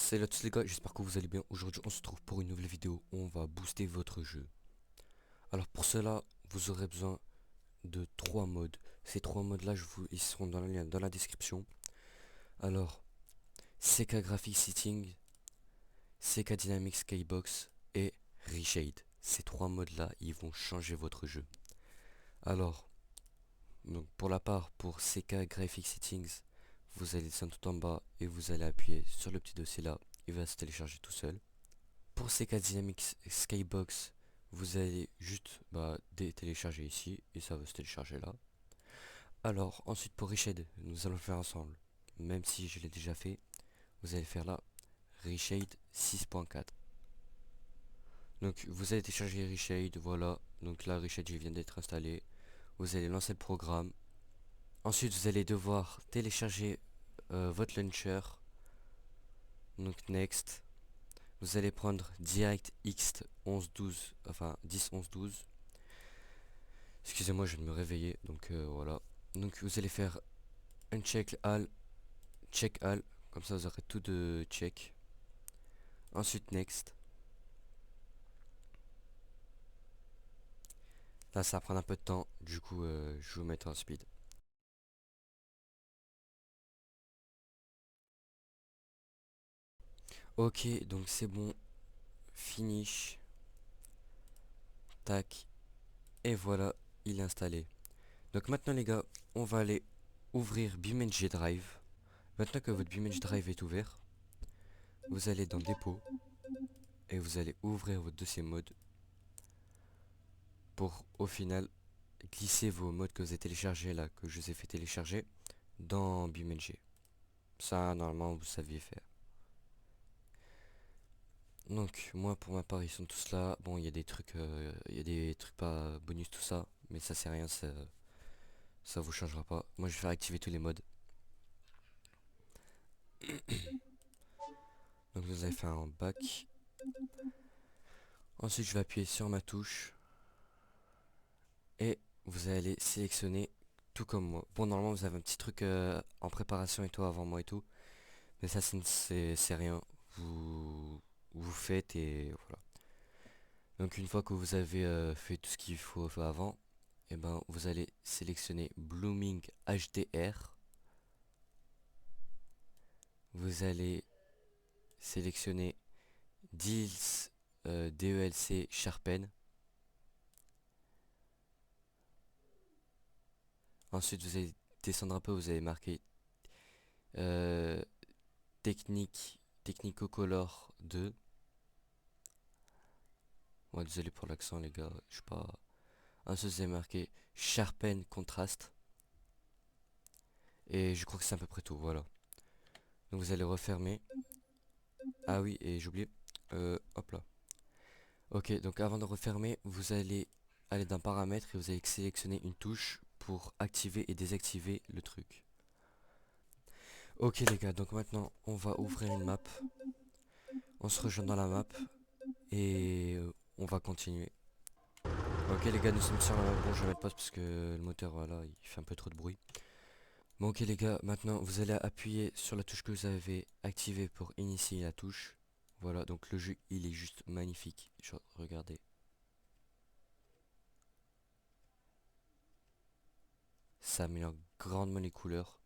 Salut à tous les gars, j'espère que vous allez bien. Aujourd'hui on se trouve pour une nouvelle vidéo où on va booster votre jeu. Alors pour cela, vous aurez besoin de trois modes. Ces trois modes là, ils seront dans le lien dans la description. Alors, CK Graphic Setting, CK Dynamics Skybox et Reshade. Ces trois modes là, ils vont changer votre jeu. Alors, donc pour la part, pour CK Graphic Settings, vous allez descendre tout en bas et vous allez appuyer sur le petit dossier là. Il va se télécharger tout seul. Pour CK Dynamics Skybox, vous allez juste télécharger ici et ça va se télécharger là. Alors ensuite pour Reshade, nous allons le faire ensemble. Même si je l'ai déjà fait, vous allez faire là Reshade 6.4. Donc vous allez télécharger Reshade, voilà. Donc là Reshade vient d'être installé. Vous allez lancer le programme. Ensuite vous allez devoir télécharger votre launcher. Donc next. Vous allez prendre DirectX 11.12, enfin 10.11.12. Excusez-moi, je vais me réveiller, donc voilà. Donc vous allez faire un check all, comme ça vous aurez tout de check. Ensuite next. Là ça va prendre un peu de temps, du coup je vais vous mettre en speed. Ok, donc c'est bon, finish, tac, et voilà, il est installé. Donc maintenant les gars, on va aller ouvrir BeamNG Drive. Maintenant que votre BeamNG Drive est ouvert, vous allez dans dépôt et vous allez ouvrir votre dossier mode pour au final glisser vos modes que vous avez téléchargés là, que je vous ai fait télécharger dans BeamNG. Ça normalement vous saviez faire. Donc moi pour ma part ils sont tous là. Bon il y a des trucs pas bonus tout ça, mais ça c'est rien, ça vous changera pas. Moi je vais faire activer tous les modes. Donc vous allez faire un back. Ensuite je vais appuyer sur ma touche et vous allez sélectionner tout comme moi. Bon normalement vous avez un petit truc en préparation et tout avant moi et tout, mais ça c'est rien. Vous faites et voilà. Donc une fois que vous avez fait tout ce qu'il faut faire avant, et ben vous allez sélectionner Blooming HDR. Vous allez sélectionner Deals DELC Sharpen. Ensuite vous allez descendre un peu, vous allez marquer euh, Technicolor 2. Ouais, désolé pour l'accent les gars, je sais pas. Ensuite vous allez marquer Sharpen Contrast. Et je crois que c'est à peu près tout, voilà. Donc vous allez refermer. Ah oui, et j'ai oublié. Hop là. Ok, donc avant de refermer, vous allez aller dans paramètres et vous allez sélectionner une touche pour activer et désactiver le truc. Ok les gars, donc maintenant on va ouvrir une map. On se rejoint dans la map et on va continuer. Ok les gars, nous sommes sur la map. Bon, je vais mettre pause parce que le moteur, voilà, il fait un peu trop de bruit. Bon ok les gars, maintenant vous allez appuyer sur la touche que vous avez activée pour initier la touche. Voilà, donc le jeu il est juste magnifique. Regardez. Ça améliore grandement les couleurs.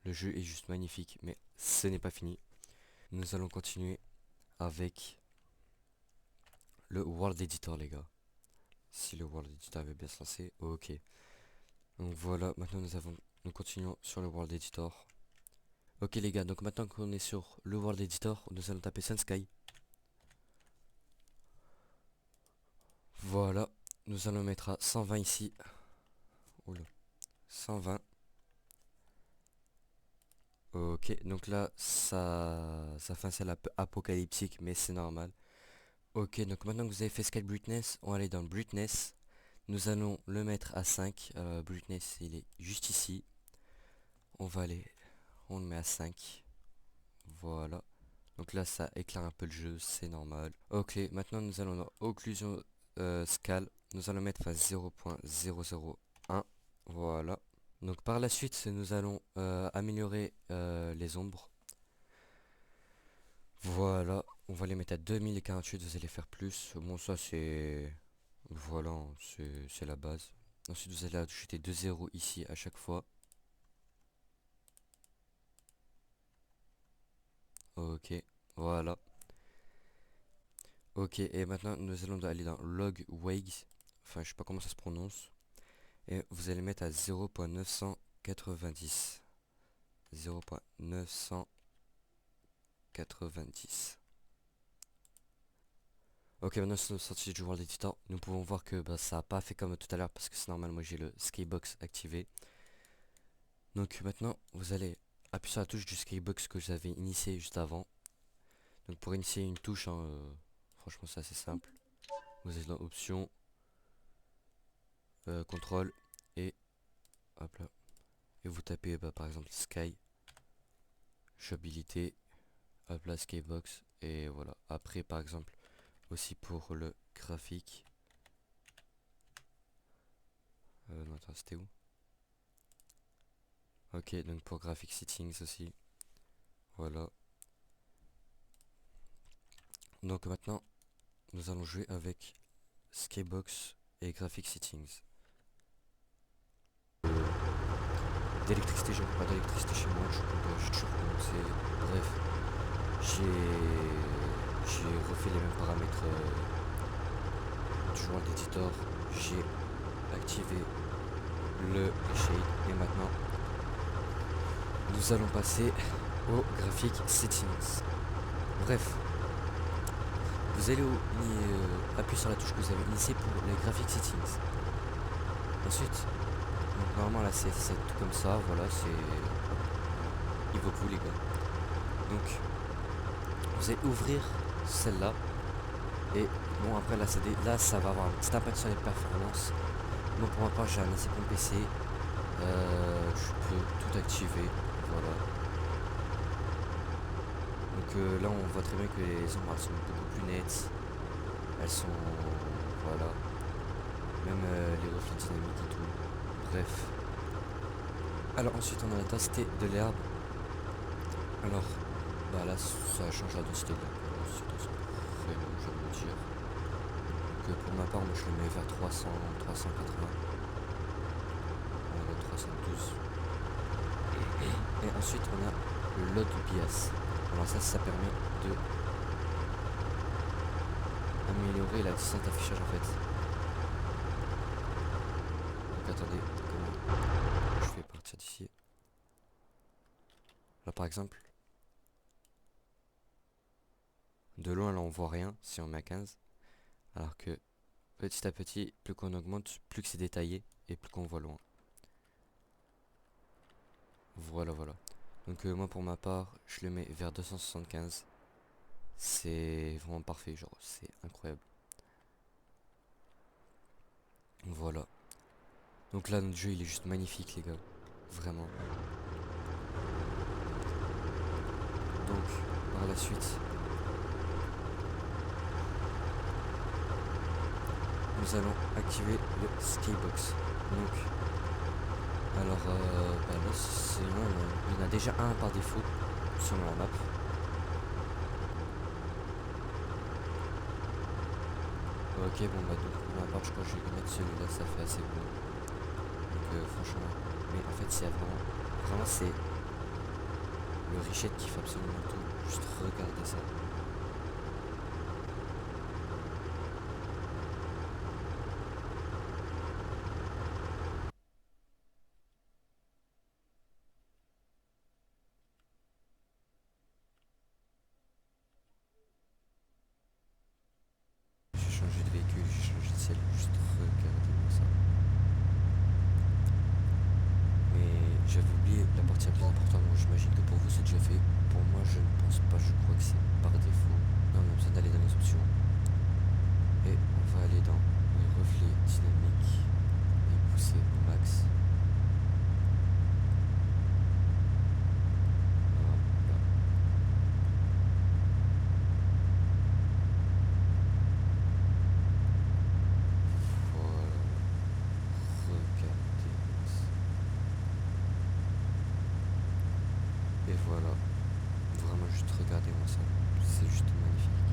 Le jeu est juste magnifique, mais ce n'est pas fini. Nous allons continuer avec le World Editor, les gars. Si le World Editor avait bien se lancer, ok. Donc voilà, maintenant nous continuons sur le World Editor. Ok les gars, donc maintenant qu'on est sur le World Editor, nous allons taper Sunsky. Voilà, nous allons mettre à 120 ici. Oula, 120. Ok, donc là, ça fait un ciel un peu apocalyptique, mais c'est normal. Ok, donc maintenant que vous avez fait Scale Brightness, on va aller dans Brightness. Nous allons le mettre à 5. Brightness, il est juste ici. On va aller, on le met à 5. Voilà. Donc là, ça éclaire un peu le jeu, c'est normal. Ok, maintenant nous allons dans Occlusion Scale. Nous allons mettre à 0.001. Voilà. Donc par la suite, nous allons améliorer les ombres. Voilà, on va les mettre à 2048, vous allez faire plus. Bon, ça c'est... Voilà, hein, c'est la base. Ensuite, vous allez ajouter 2 zéros ici à chaque fois. Ok, voilà. Ok, et maintenant nous allons aller dans log wags. Enfin, je sais pas comment ça se prononce. Et vous allez mettre à 0.990. 0.990. Ok, maintenant c'est sorti du World Editor. Nous pouvons voir que bah, ça n'a pas fait comme tout à l'heure parce que c'est normal, moi j'ai le skybox activé. Donc maintenant vous allez appuyer sur la touche du skybox que j'avais initié juste avant. Donc pour initier une touche, hein, franchement c'est assez simple. Vous allez dans options, contrôle et hop là. Et vous tapez bah, par exemple sky, jouabilité, hop là skybox et voilà. Après par exemple aussi pour le graphique. Non attends, c'était où? Ok, donc pour graphic settings aussi. Voilà. Donc maintenant, nous allons jouer avec Skybox et graphic settings. D'électricité, je n'ai pas d'électricité chez moi, j'ai toujours commencé. Bref, j'ai refait les mêmes paramètres du World Editor. J'ai activé le shade et maintenant nous allons passer au graphic settings. Bref, vous allez appuyer sur la touche que vous avez initiée pour les graphic settings. Ensuite, donc normalement là c'est tout comme ça, voilà, c'est... Il vaut cool les gars. Donc, vous allez ouvrir celle-là. Et bon après là, ça va avoir un petit impact sur les performances. Moi pour ma part j'ai un assez bon PC. Je peux tout activer, voilà. Donc là on voit très bien que les ombres elles sont beaucoup plus nettes. Elles sont... Voilà. Même les reflets dynamiques et tout. Bref. Alors ensuite on a la densité de l'herbe. Alors bah là ça change la densité de l'herbe. C'est vraiment, je vais le dire. Donc pour ma part moi je le mets vers 300, 380. 312. Et ensuite on a le load bias. Alors ça permet de améliorer la distance d'affichage en fait. Donc attendez, comment je vais partir d'ici. Là par exemple, de loin là on voit rien si on met à 15. Alors que petit à petit, plus qu'on augmente, plus que c'est détaillé et plus qu'on voit loin. Voilà, voilà. Donc moi pour ma part, je le mets vers 275. C'est vraiment parfait, genre c'est incroyable. Voilà. Donc là notre jeu il est juste magnifique les gars. Vraiment. Donc par la suite, nous allons activer le skybox. Donc alors bah là il y en a déjà un par défaut sur la map. Ok bon bah donc pour ma part je crois que je vais mettre celui-là, ça fait assez beau. Donc franchement, mais en fait c'est vraiment c'est le Richette qui fait absolument tout. Juste regardez ça. J'ai changé de véhicule, j'ai changé de ciel, juste regardez-moi ça. Mais j'avais oublié la partie la plus importante, donc j'imagine que pour vous c'est déjà fait. Pour moi je ne pense pas, je crois que c'est par défaut. Là on a besoin d'aller dans les options. Et on va aller dans les reflets dynamiques et pousser au max. Voilà. Regardez. Voilà. Vraiment, juste regardez-moi ça. C'est juste magnifique.